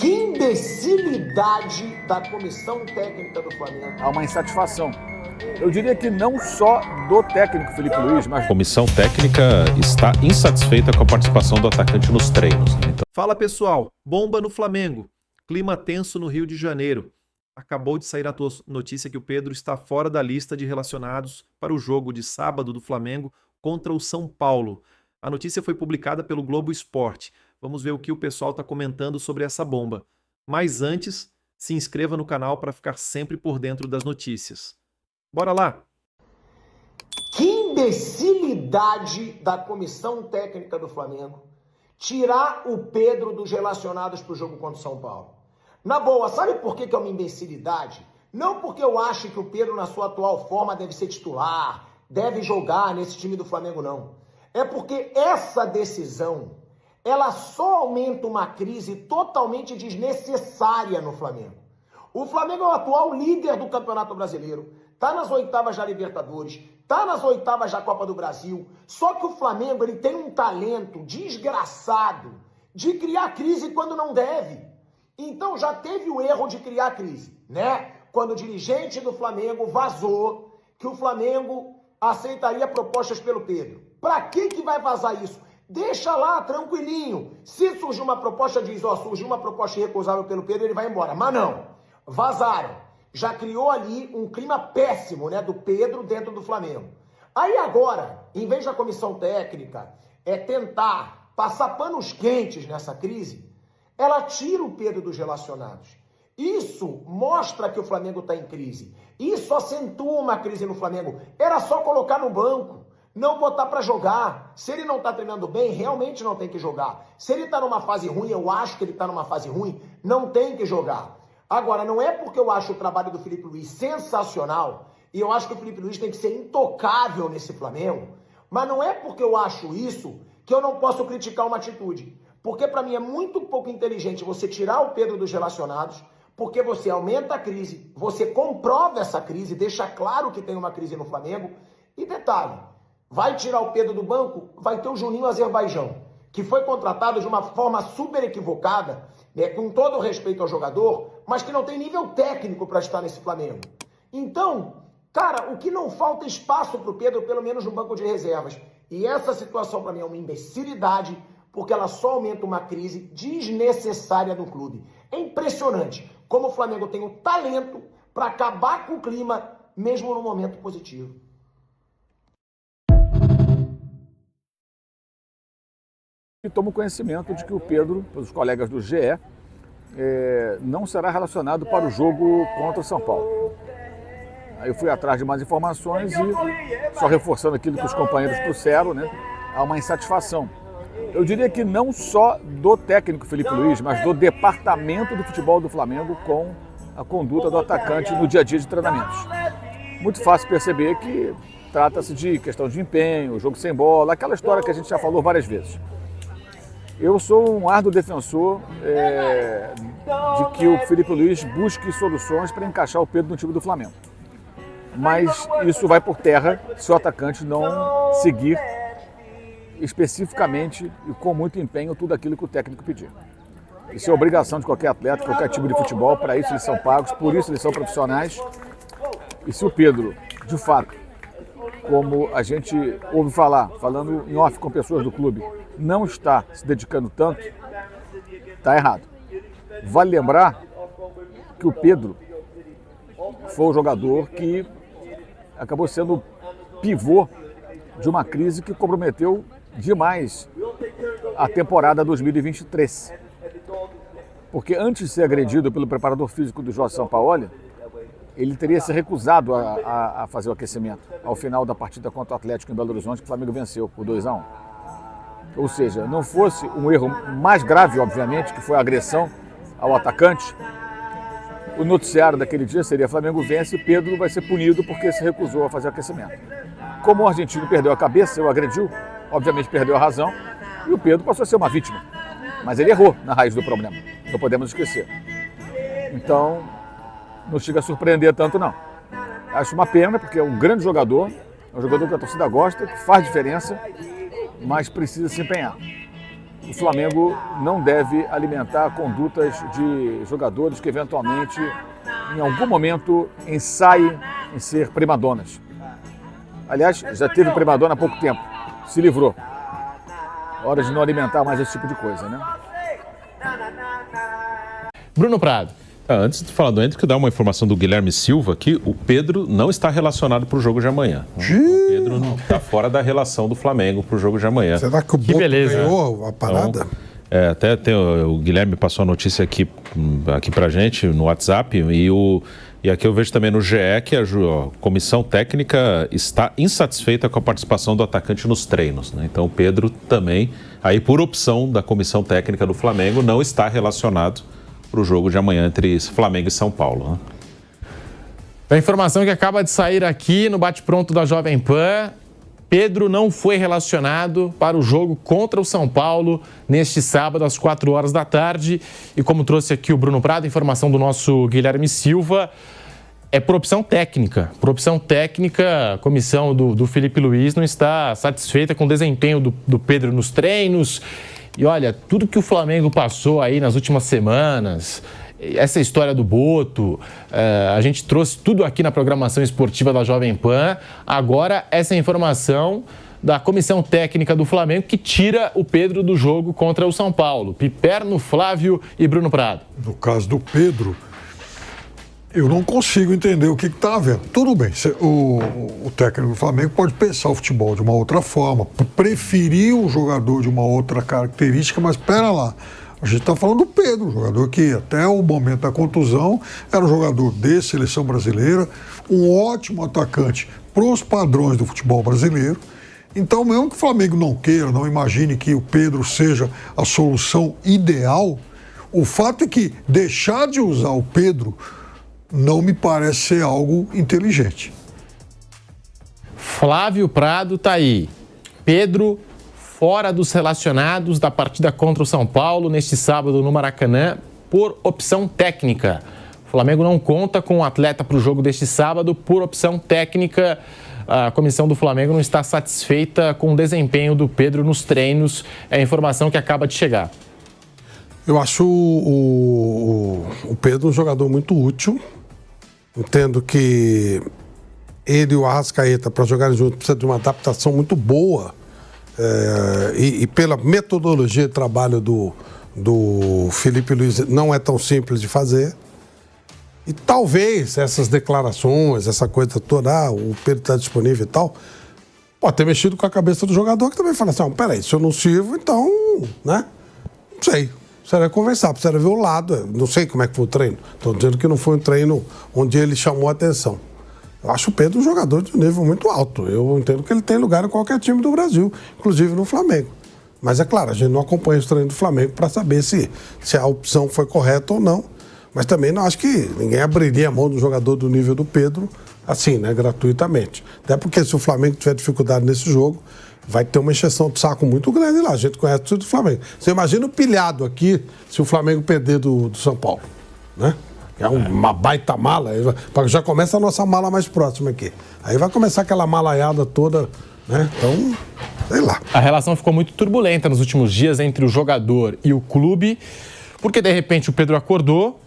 Que imbecilidade da comissão técnica do Flamengo. Há uma insatisfação. Eu diria que não só do técnico Felipe Luiz, mas... A comissão técnica está insatisfeita com a participação do atacante nos treinos. Então... Fala pessoal, bomba no Flamengo. Clima tenso no Rio de Janeiro. Acabou de sair a notícia que o Pedro está fora da lista de relacionados para o jogo de sábado do Flamengo contra o São Paulo. A notícia foi publicada pelo Globo Esporte. Vamos ver o que o pessoal está comentando sobre essa bomba. Mas antes, se inscreva no canal para ficar sempre por dentro das notícias. Bora lá! Que imbecilidade da comissão técnica do Flamengo tirar o Pedro dos relacionados para o jogo contra o São Paulo. Na boa, sabe por que é uma imbecilidade? Não porque eu acho que o Pedro, na sua atual forma, deve ser titular, deve jogar nesse time do Flamengo, não. É porque essa decisão, ela só aumenta uma crise totalmente desnecessária no Flamengo. O Flamengo é o atual líder do Campeonato Brasileiro, tá nas oitavas da Libertadores, tá nas oitavas da Copa do Brasil, só que o Flamengo ele tem um talento desgraçado de criar crise quando não deve. Então já teve o erro de criar crise, né? Quando o dirigente do Flamengo vazou que o Flamengo aceitaria propostas pelo Pedro. Pra que vai vazar isso? Deixa lá, tranquilinho. Se surgir uma proposta, diz, surgiu uma proposta irrecusável pelo Pedro, ele vai embora. Mas não, vazaram. Já criou ali um clima péssimo, né, do Pedro dentro do Flamengo. Aí agora, em vez da comissão técnica tentar passar panos quentes nessa crise, ela tira o Pedro dos relacionados. Isso mostra que o Flamengo está em crise. Isso acentua uma crise no Flamengo. Era só colocar no banco, não botar para jogar. Se ele não está treinando bem, realmente não tem que jogar. Se ele está numa fase ruim, eu acho que ele está numa fase ruim, não tem que jogar. Agora, não é porque eu acho o trabalho do Felipe Luiz sensacional, e eu acho que o Felipe Luiz tem que ser intocável nesse Flamengo, mas não é porque eu acho isso que eu não posso criticar uma atitude. Porque para mim é muito pouco inteligente você tirar o Pedro dos relacionados, porque você aumenta a crise, você comprova essa crise, deixa claro que tem uma crise no Flamengo. E detalhe, vai tirar o Pedro do banco, vai ter o Juninho Azerbaijão, que foi contratado de uma forma super equivocada, né, com todo o respeito ao jogador, mas que não tem nível técnico para estar nesse Flamengo. Então, cara, o que não falta é espaço para o Pedro, pelo menos no banco de reservas. E essa situação para mim é uma imbecilidade, porque ela só aumenta uma crise desnecessária no clube. É impressionante como o Flamengo tem o talento para acabar com o clima, mesmo no momento positivo. E tomo conhecimento de que o Pedro, pelos colegas do GE, não será relacionado para o jogo contra o São Paulo. Aí eu fui atrás de mais informações e, só reforçando aquilo que os companheiros trouxeram, né, há uma insatisfação. Eu diria que não só do técnico Felipe Luiz, mas do departamento do futebol do Flamengo com a conduta do atacante no dia a dia de treinamentos. Muito fácil perceber que trata-se de questão de empenho, jogo sem bola, aquela história que a gente já falou várias vezes. Eu sou um árduo defensor de que o Felipe Luiz busque soluções para encaixar o Pedro no time do Flamengo. Mas isso vai por terra se o atacante não seguir especificamente e com muito empenho tudo aquilo que o técnico pedir. Isso é obrigação de qualquer atleta, qualquer time de futebol, para isso eles são pagos, por isso eles são profissionais. E se o Pedro, de fato, como a gente ouve falar, falando em off com pessoas do clube, não está se dedicando tanto, está errado. Vale lembrar que o Pedro foi o jogador que acabou sendo pivô de uma crise que comprometeu demais a temporada 2023. Porque antes de ser agredido pelo preparador físico do Jorge Sampaoli, ele teria se recusado a fazer o aquecimento ao final da partida contra o Atlético em Belo Horizonte, que o Flamengo venceu por 2-1. Ou seja, não fosse um erro mais grave, obviamente, que foi a agressão ao atacante, o noticiário daquele dia seria: Flamengo vence e Pedro vai ser punido porque se recusou a fazer o aquecimento. Como o argentino perdeu a cabeça, o agrediu, obviamente perdeu a razão, e o Pedro passou a ser uma vítima. Mas ele errou na raiz do problema, não podemos esquecer. Então, não chega a surpreender tanto, não. Acho uma pena, porque é um grande jogador, é um jogador que a torcida gosta, que faz diferença, mas precisa se empenhar. o Flamengo não deve alimentar condutas de jogadores que eventualmente, em algum momento, ensaiem em ser primadonas. Aliás, já teve primadona há pouco tempo, se livrou. Hora de não alimentar mais esse tipo de coisa, né? Bruno Prado. Antes de falar do Hendrick, dar uma informação do Guilherme Silva aqui, o Pedro não está relacionado para o jogo de amanhã. O Pedro não está fora da relação do Flamengo para o jogo de amanhã. Será que o Boto ganhou a parada? Então, até o Guilherme passou a notícia aqui pra gente no WhatsApp e aqui eu vejo também no GE que a comissão técnica está insatisfeita com a participação do atacante nos treinos, né? Então o Pedro também, aí por opção da comissão técnica do Flamengo, não está relacionado para o jogo de amanhã entre Flamengo e São Paulo, né? A informação que acaba de sair aqui no bate-pronto da Jovem Pan: Pedro não foi relacionado para o jogo contra o São Paulo neste sábado às 4 horas da tarde. E como trouxe aqui o Bruno Prado, informação do nosso Guilherme Silva, é por opção técnica. Por opção técnica, a comissão do Felipe Luiz não está satisfeita com o desempenho do Pedro nos treinos. E olha, tudo que o Flamengo passou aí nas últimas semanas, essa história do Boto, a gente trouxe tudo aqui na programação esportiva da Jovem Pan. Agora, essa informação da comissão técnica do Flamengo que tira o Pedro do jogo contra o São Paulo. Piperno, Flávio e Bruno Prado. No caso do Pedro, eu não consigo entender o que está havendo. Tudo bem, o técnico do Flamengo pode pensar o futebol de uma outra forma, preferir um jogador de uma outra característica, mas espera lá. A gente está falando do Pedro, um jogador que até o momento da contusão era um jogador de seleção brasileira, um ótimo atacante para os padrões do futebol brasileiro. Então, mesmo que o Flamengo não queira, não imagine que o Pedro seja a solução ideal, o fato é que deixar de usar o Pedro não me parece ser algo inteligente. Flávio Prado tá aí. Pedro fora dos relacionados da partida contra o São Paulo neste sábado no Maracanã por opção técnica. O Flamengo não conta com o atleta para o jogo deste sábado por opção técnica. A comissão do Flamengo não está satisfeita com o desempenho do Pedro nos treinos. É a informação que acaba de chegar. Eu acho o Pedro um jogador muito útil. Entendo que ele e o Arrascaeta, para jogarem juntos, precisa de uma adaptação muito boa. E pela metodologia de trabalho do Felipe Luiz, não é tão simples de fazer. E talvez essas declarações, essa coisa toda, o Pedro está disponível e tal, pode ter mexido com a cabeça do jogador, que também fala assim: peraí, se eu não sirvo, então, né? Não sei. Precisaria conversar, precisaria ver o lado. Não sei como é que foi o treino. Estou dizendo que não foi um treino onde ele chamou a atenção. Eu acho o Pedro um jogador de nível muito alto. Eu entendo que ele tem lugar em qualquer time do Brasil, inclusive no Flamengo. Mas é claro, a gente não acompanha os treinos do Flamengo para saber se a opção foi correta ou não. Mas também não acho que ninguém abriria a mão do jogador do nível do Pedro assim, né, gratuitamente. Até porque se o Flamengo tiver dificuldade nesse jogo, vai ter uma encheção de saco muito grande lá. A gente conhece tudo do Flamengo. Você imagina o pilhado aqui se o Flamengo perder do São Paulo, né? É uma baita mala. Já começa a nossa mala mais próxima aqui. Aí vai começar aquela malaiada toda, né? Então, sei lá. A relação ficou muito turbulenta nos últimos dias entre o jogador e o clube, porque de repente o Pedro acordou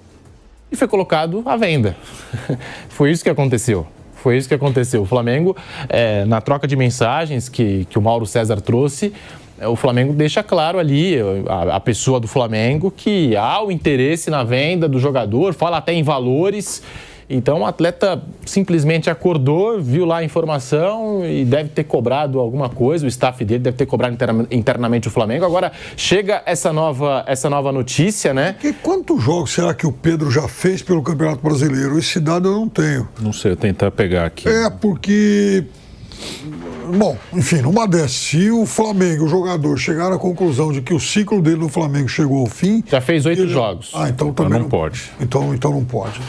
e foi colocado à venda. Foi isso que aconteceu. Foi isso que aconteceu. O Flamengo, na troca de mensagens que o Mauro César trouxe, o Flamengo deixa claro ali, a pessoa do Flamengo, que há o interesse na venda do jogador, fala até em valores. Então o atleta simplesmente acordou, viu lá a informação e deve ter cobrado alguma coisa, o staff dele deve ter cobrado internamente o Flamengo. Agora chega essa nova notícia, né? E quantos jogos será que o Pedro já fez pelo Campeonato Brasileiro? Esse dado eu não tenho. Não sei, eu tentar pegar aqui. Porque... Bom, enfim, numa dessas, se o Flamengo, o jogador, chegar à conclusão de que o ciclo dele no Flamengo chegou ao fim... Já fez 8 jogos. Então também não pode. Então não pode.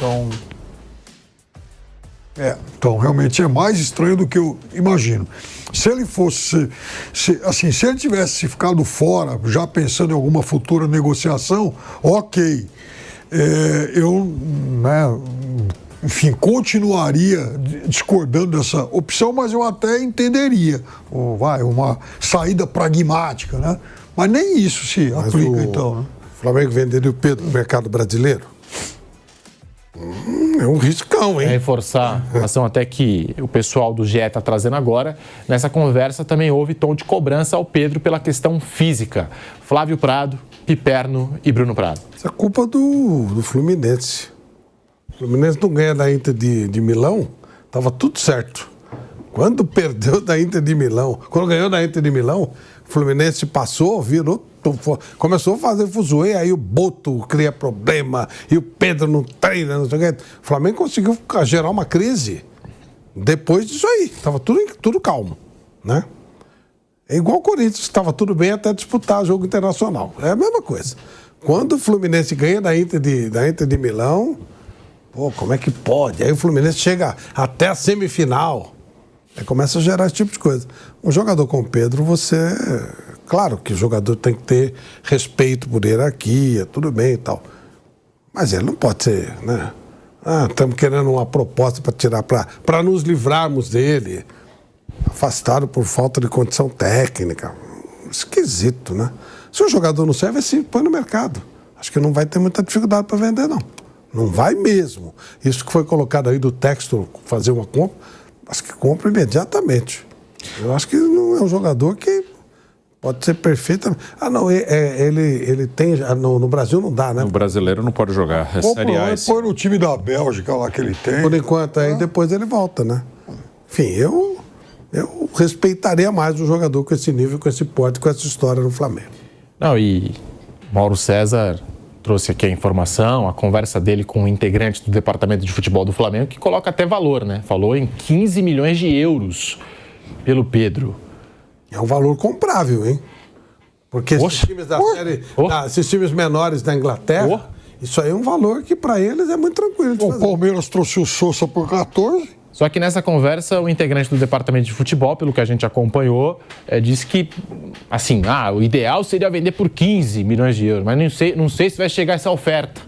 Então realmente é mais estranho do que eu imagino. Se ele fosse, se ele tivesse ficado fora, já pensando em alguma futura negociação, ok. Enfim, continuaria discordando dessa opção, mas eu até entenderia. Uma saída pragmática, né? Mas nem isso se aplica, então. Né? O Flamengo venderia o Pedro no mercado brasileiro? É um riscão, hein? Reforçar a ação até que o pessoal do GE está trazendo agora. Nessa conversa também houve tom de cobrança ao Pedro pela questão física. Flávio Prado, Piperno e Bruno Prado. Isso é culpa do Fluminense. O Fluminense não ganha da Inter de Milão, estava tudo certo. Quando perdeu da Inter de Milão, quando ganhou da Inter de Milão, o Fluminense passou, virou, começou a fazer fuzuê, aí o Boto cria problema, e o Pedro não treina, não sei o quê. O Flamengo conseguiu gerar uma crise depois disso aí. Estava tudo calmo, né? É igual o Corinthians, estava tudo bem até disputar jogo internacional. É a mesma coisa. Quando o Fluminense ganha da Inter de Milão, pô, como é que pode? Aí o Fluminense chega até a semifinal. Aí começa a gerar esse tipo de coisa. Um jogador como o Pedro, claro que o jogador tem que ter respeito por hierarquia, tudo bem e tal. Mas ele não pode ser, né? Estamos querendo uma proposta para tirar, para nos livrarmos dele. Afastado por falta de condição técnica. Esquisito, né? Se o jogador não serve, assim, põe no mercado. Acho que não vai ter muita dificuldade para vender, não. Não vai mesmo. Isso que foi colocado aí do Textor, fazer uma compra, acho que compra imediatamente. Eu acho que não é um jogador que pode ser perfeito. Não, ele tem... No Brasil não dá, né? O brasileiro não pode jogar. É Série A. Põe no time da Bélgica lá que ele tem. Por enquanto, aí depois ele volta, né? Enfim, eu respeitaria mais um jogador com esse nível, com esse porte, com essa história no Flamengo. Não, e Mauro César trouxe aqui a informação, a conversa dele com o integrante do departamento de futebol do Flamengo, que coloca até valor, né? Falou em 15 milhões de euros pelo Pedro. É um valor comprável, hein? Porque esses times da série, esses times menores da Inglaterra, isso aí é um valor que para eles é muito tranquilo de O fazer. Palmeiras trouxe o Sousa por 14. Só que nessa conversa, o integrante do departamento de futebol, pelo que a gente acompanhou, disse que, assim, o ideal seria vender por 15 milhões de euros, mas não sei se vai chegar essa oferta.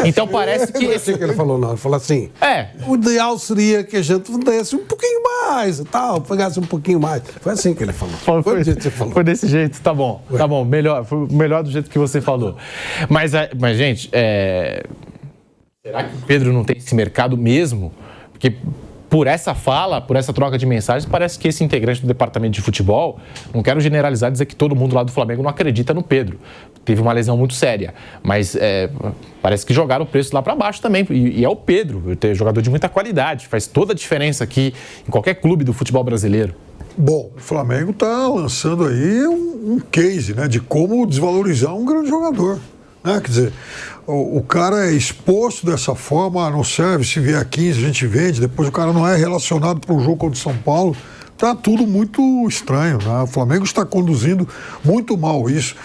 Então parece que... Não é assim que ele falou, não. Ele falou assim, o ideal seria que a gente desse um pouquinho mais e tal, pegasse um pouquinho mais. Foi assim que ele falou. Foi do jeito que você falou. Foi desse jeito, tá bom. Tá bom, melhor, foi melhor do jeito que você falou. Mas gente, será que o Pedro não tem esse mercado mesmo? Porque por essa fala, por essa troca de mensagens, parece que esse integrante do departamento de futebol, não quero generalizar, dizer que todo mundo lá do Flamengo não acredita no Pedro. Teve uma lesão muito séria, mas parece que jogaram o preço lá para baixo também. E é o Pedro, jogador de muita qualidade, faz toda a diferença aqui em qualquer clube do futebol brasileiro. Bom, o Flamengo está lançando aí um case, né, de como desvalorizar um grande jogador. Né? Quer dizer, o cara é exposto dessa forma, não serve, se vier 15 a gente vende, depois o cara não é relacionado para o jogo contra o São Paulo. Tá tudo muito estranho, né? O Flamengo está conduzindo muito mal isso.